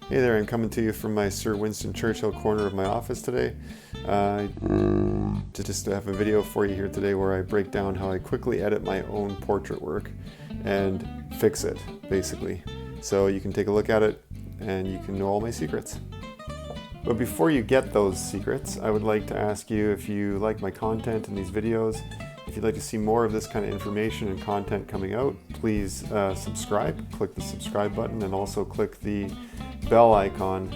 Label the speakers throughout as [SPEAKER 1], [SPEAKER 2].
[SPEAKER 1] Hey there, I'm coming to you from my Sir Winston Churchill corner of my office today. Just to have a video for you here today where I break down how I quickly edit my own portrait work and fix it, basically. So you can take a look at it and you can know all my secrets. But before you get those secrets, I would like to ask you if you like my content in these videos. If you'd like to see more of this kind of information and content coming out, please subscribe. Click the subscribe button and also click the bell icon.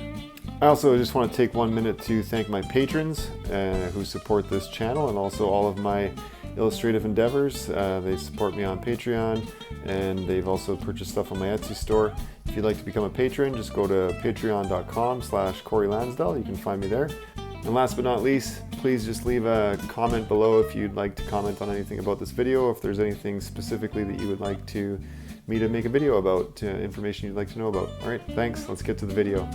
[SPEAKER 1] I also just want to take 1 minute to thank my patrons who support this channel and also all of my illustrative endeavors. They support me on Patreon and they've also purchased stuff on my Etsy store. If you'd like to become a patron, just go to patreon.com/Corey Lansdell. You can find me there. And last but not least, please just leave a comment below if you'd like to comment on anything about this video, if there's anything specifically that you would like me to make a video about, information you'd like to know about. All right, thanks. Let's get to the video.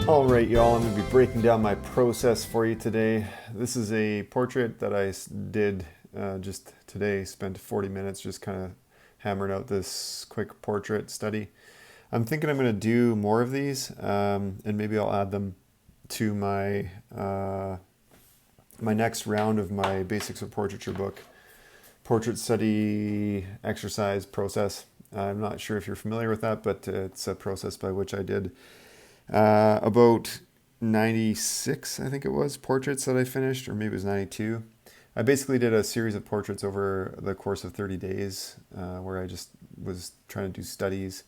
[SPEAKER 1] All right, y'all, I'm going to be breaking down my process for you today. This is a portrait that I did just today, spent 40 minutes just kind of hammered out this quick portrait study. I'm thinking I'm going to do more of these and maybe I'll add them to my my next round of my Basics of Portraiture book, portrait study exercise process. I'm not sure if you're familiar with that, but it's a process by which I did about 96, I think it was, portraits that I finished, or maybe it was 92. I basically did a series of portraits over the course of 30 days where I just was trying to do studies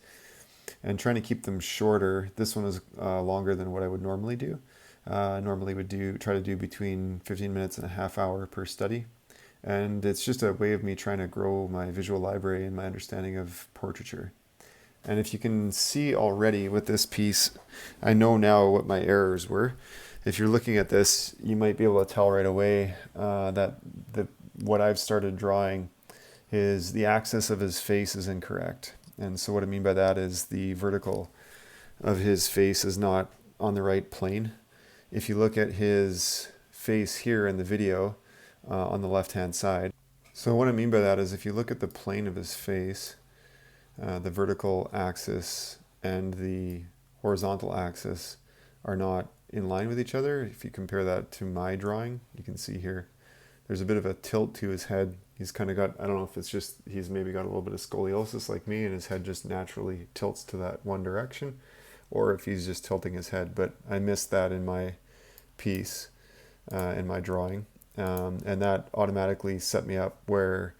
[SPEAKER 1] and trying to keep them shorter. This one was longer than what I would normally do. Normally would try to do between 15 minutes and a half hour per study. And it's just a way of me trying to grow my visual library and my understanding of portraiture. And if you can see already with this piece, I know now what my errors were. If you're looking at this, you might be able to tell right away that what I've started drawing is the axis of his face is incorrect. And so what I mean by that is the vertical of his face is not on the right plane. If you look at his face here in the video on the left-hand side. So what I mean by that is if you look at the plane of his face, the vertical axis and the horizontal axis are not in line with each other. If you compare that to my drawing, you can see here there's a bit of a tilt to his head. He's kind of got, I don't know if it's just he's maybe got a little bit of scoliosis like me and his head just naturally tilts to that one direction, or if he's just tilting his head. But I missed that in my piece, in my drawing, and that automatically set me up where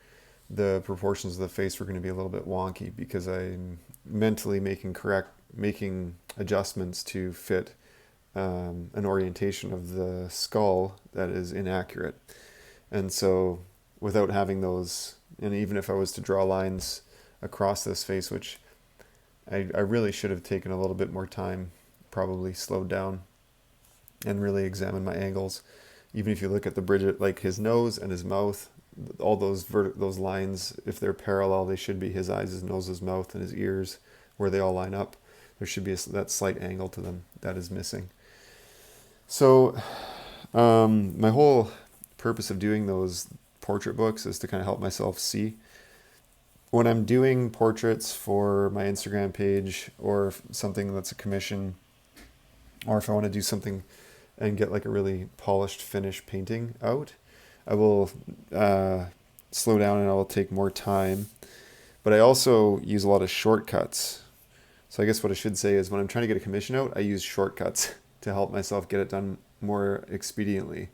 [SPEAKER 1] the proportions of the face were going to be a little bit wonky because I'm mentally making adjustments to fit an orientation of the skull that is inaccurate. And so without having those, and even if I was to draw lines across this face, which I really should have taken a little bit more time, probably slowed down and really examined my angles. Even if you look at the bridge, like his nose and his mouth, all those lines, if they're parallel, they should be his eyes, his nose, his mouth, and his ears, where they all line up. There should be that slight angle to them that is missing. So my whole purpose of doing those portrait books is to kind of help myself see. When I'm doing portraits for my Instagram page or something that's a commission, or if I want to do something and get like a really polished finished painting out, I will slow down and I will take more time. But I also use a lot of shortcuts. So I guess what I should say is when I'm trying to get a commission out, I use shortcuts to help myself get it done more expediently.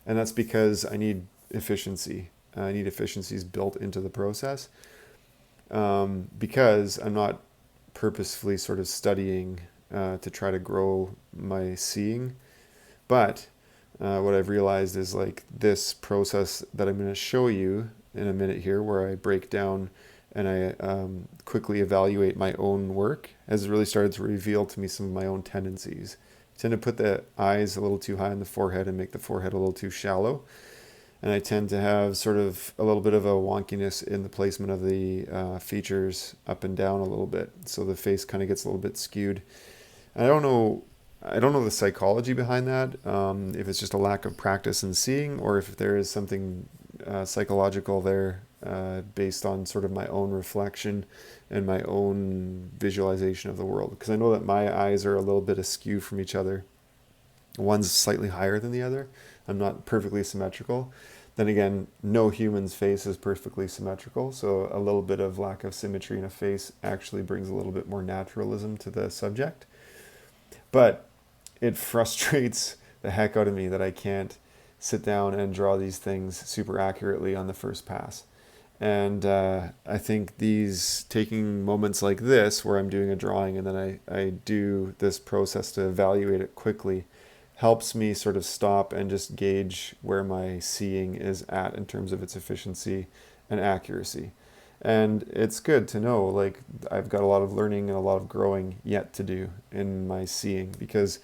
[SPEAKER 1] And that's because I need efficiency. I need efficiencies built into the process because I'm not purposefully sort of studying to try to grow my seeing. But what I've realized is like this process that I'm going to show you in a minute here, where I break down and I quickly evaluate my own work, has really started to reveal to me some of my own tendencies. I tend to put the eyes a little too high on the forehead and make the forehead a little too shallow. And I tend to have sort of a little bit of a wonkiness in the placement of the features up and down a little bit. So the face kind of gets a little bit skewed. I don't know the psychology behind that, if it's just a lack of practice in seeing, or if there is something psychological there, based on sort of my own reflection and my own visualization of the world. Because I know that my eyes are a little bit askew from each other. One's slightly higher than the other. I'm not perfectly symmetrical. Then again, no human's face is perfectly symmetrical, so a little bit of lack of symmetry in a face actually brings a little bit more naturalism to the subject. But it frustrates the heck out of me that I can't sit down and draw these things super accurately on the first pass. And I think taking moments like this, where I'm doing a drawing and then I do this process to evaluate it quickly, helps me sort of stop and just gauge where my seeing is at in terms of its efficiency and accuracy. And it's good to know, like, I've got a lot of learning and a lot of growing yet to do in my seeing, because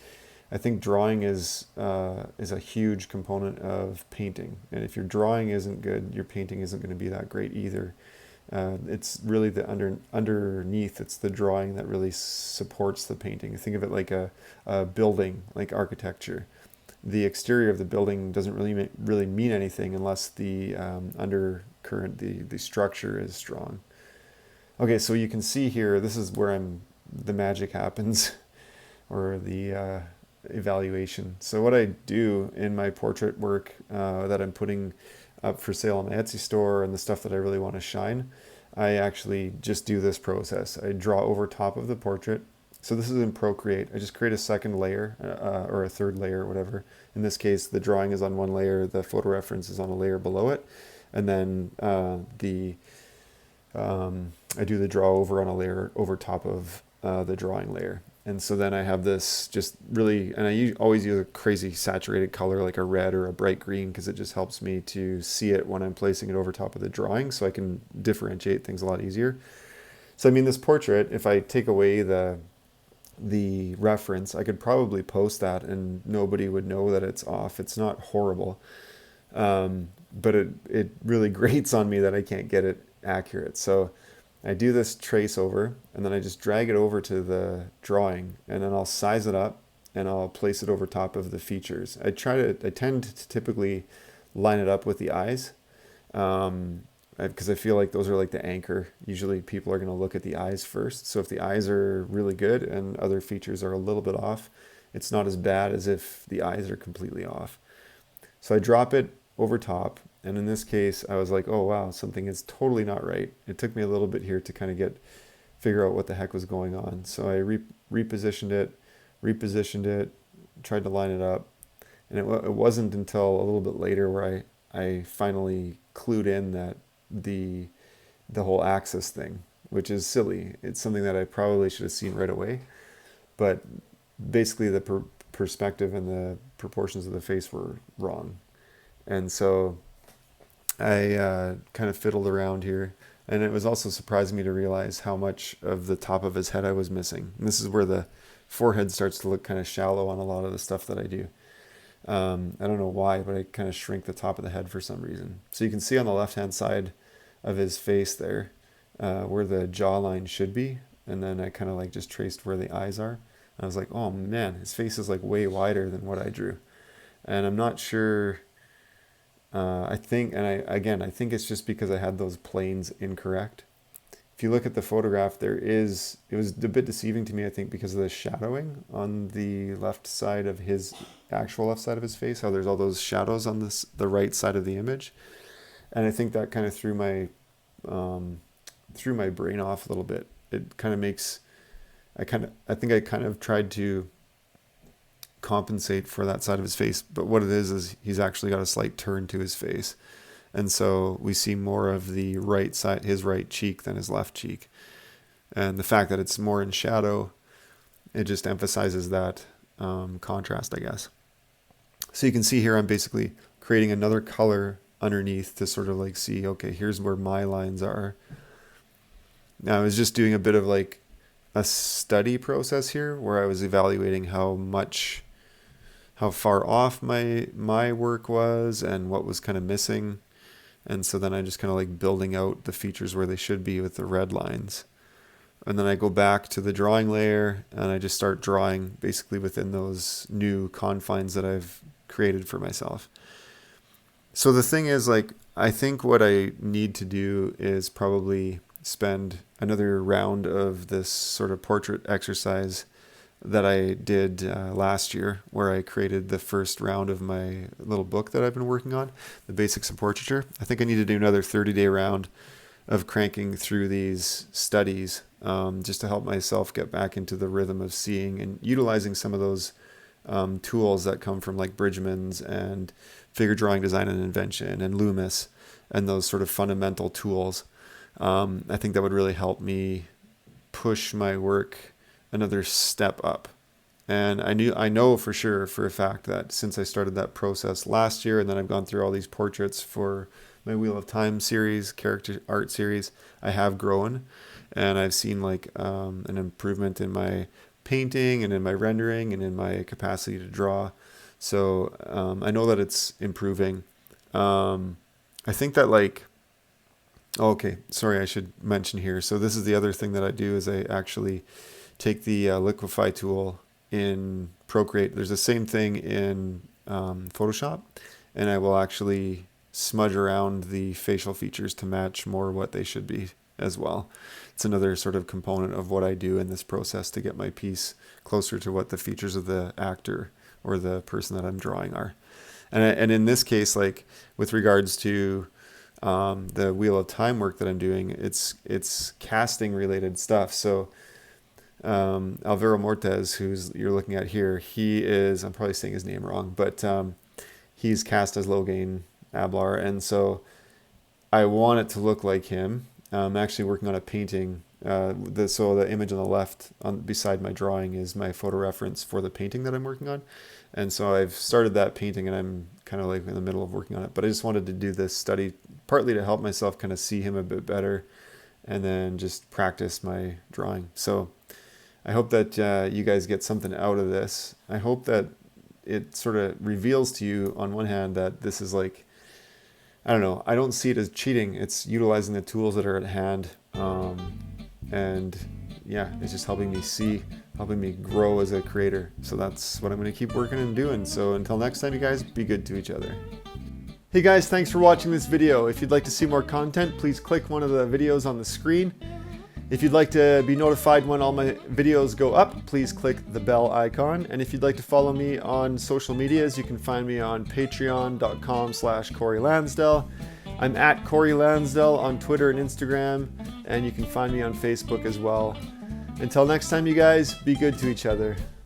[SPEAKER 1] I think drawing is a huge component of painting. And if your drawing isn't good, your painting isn't going to be that great either. It's really the underneath, it's the drawing that really supports the painting. Think of it like a building, like architecture. The exterior of the building doesn't really mean anything unless the undercurrent, the structure is strong. Okay, so you can see here, this is where the magic happens, or the evaluation. So what I do in my portrait work that I'm putting up for sale on my Etsy store, and the stuff that I really want to shine, I actually just do this process. I draw over top of the portrait. So this is in Procreate. I just create a second layer, or a third layer, whatever. In this case, the drawing is on one layer, the photo reference is on a layer below it, and then I do the draw over on a layer over top of the drawing layer. And so then I have this just really, and I always use a crazy saturated color like a red or a bright green, because it just helps me to see it when I'm placing it over top of the drawing, so I can differentiate things a lot easier. So I mean, this portrait, if I take away the reference, I could probably post that and nobody would know that it's off. It's not horrible, but it really grates on me that I can't get it accurate. So I do this trace over, and then I just drag it over to the drawing, and then I'll size it up and I'll place it over top of the features. I tend to typically line it up with the eyes, because I feel like those are like the anchor. Usually people are going to look at the eyes first. So if the eyes are really good and other features are a little bit off, it's not as bad as if the eyes are completely off. So I drop it over top. And in this case, I was like, oh, wow, something is totally not right. It took me a little bit here to kind of figure out what the heck was going on. So I repositioned it, tried to line it up. And it wasn't until a little bit later where I finally clued in that the whole axis thing, which is silly. It's something that I probably should have seen right away. But basically the perspective and the proportions of the face were wrong. And so I kind of fiddled around here, and it was also surprising me to realize how much of the top of his head I was missing. And this is where the forehead starts to look kind of shallow on a lot of the stuff that I do. I don't know why, but I kind of shrink the top of the head for some reason. So you can see on the left-hand side of his face there, where the jawline should be, and then I kind of like just traced where the eyes are. And I was like, oh man, his face is like way wider than what I drew. And I'm not sure... I think it's just because I had those planes incorrect. If you look at the photograph, it was a bit deceiving to me, I think, because of the shadowing on the left side of his actual left side of his face, how there's all those shadows on the right side of the image. And I think that kind of threw my brain off a little bit. It kind of makes, I think I kind of tried to compensate for that side of his face, but what it is he's actually got a slight turn to his face, and so we see more of the right side, his right cheek, than his left cheek. And the fact that it's more in shadow, it just emphasizes that contrast, I guess. So you can see here I'm basically creating another color underneath to sort of like see, okay, here's where my lines are. Now I was just doing a bit of like a study process here, where I was evaluating how far off my work was and what was kind of missing. And so then I just kind of like building out the features where they should be with the red lines. And then I go back to the drawing layer and I just start drawing basically within those new confines that I've created for myself. So the thing is, like, I think what I need to do is probably spend another round of this sort of portrait exercise that I did last year, where I created the first round of my little book that I've been working on, The Basics of Portraiture. I think I need to do another 30-day round of cranking through these studies, just to help myself get back into the rhythm of seeing and utilizing some of those tools that come from like Bridgman's and Figure Drawing Design and Invention and Loomis and those sort of fundamental tools. I think that would really help me push my work another step up. And I know for sure, for a fact, that since I started that process last year, and then I've gone through all these portraits for my Wheel of Time series, character art series, I have grown, and I've seen like an improvement in my painting and in my rendering and in my capacity to draw. So I know that it's improving. I think that like, oh, okay, sorry, I should mention here. So this is the other thing that I do, is I actually take the liquefy tool in Procreate. There's the same thing in Photoshop, and I will actually smudge around the facial features to match more what they should be as well. It's another sort of component of what I do in this process to get my piece closer to what the features of the actor or the person that I'm drawing are. And in this case, like with regards to the Wheel of Time work that I'm doing, it's casting related stuff. So Alvaro Morte, who's you're looking at here, he is, I'm probably saying his name wrong, but he's cast as Logain Ablar, and so I want it to look like him. I'm actually working on a painting. So the image on the left beside my drawing is my photo reference for the painting that I'm working on. And so I've started that painting, and I'm kind of like in the middle of working on it. But I just wanted to do this study partly to help myself kind of see him a bit better, and then just practice my drawing. So I hope that you guys get something out of this. I hope that it sort of reveals to you, on one hand, that this is like, I don't know, I don't see it as cheating. It's utilizing the tools that are at hand. And yeah, it's just helping me see, helping me grow as a creator. So that's what I'm going to keep working and doing. So until next time, you guys, be good to each other. Hey guys, thanks for watching this video. If you'd like to see more content, please click one of the videos on the screen. If you'd like to be notified when all my videos go up, please click the bell icon. And if you'd like to follow me on social medias, you can find me on patreon.com/Corey Lansdell. I'm at Corey Lansdell on Twitter and Instagram, and you can find me on Facebook as well. Until next time, you guys, be good to each other.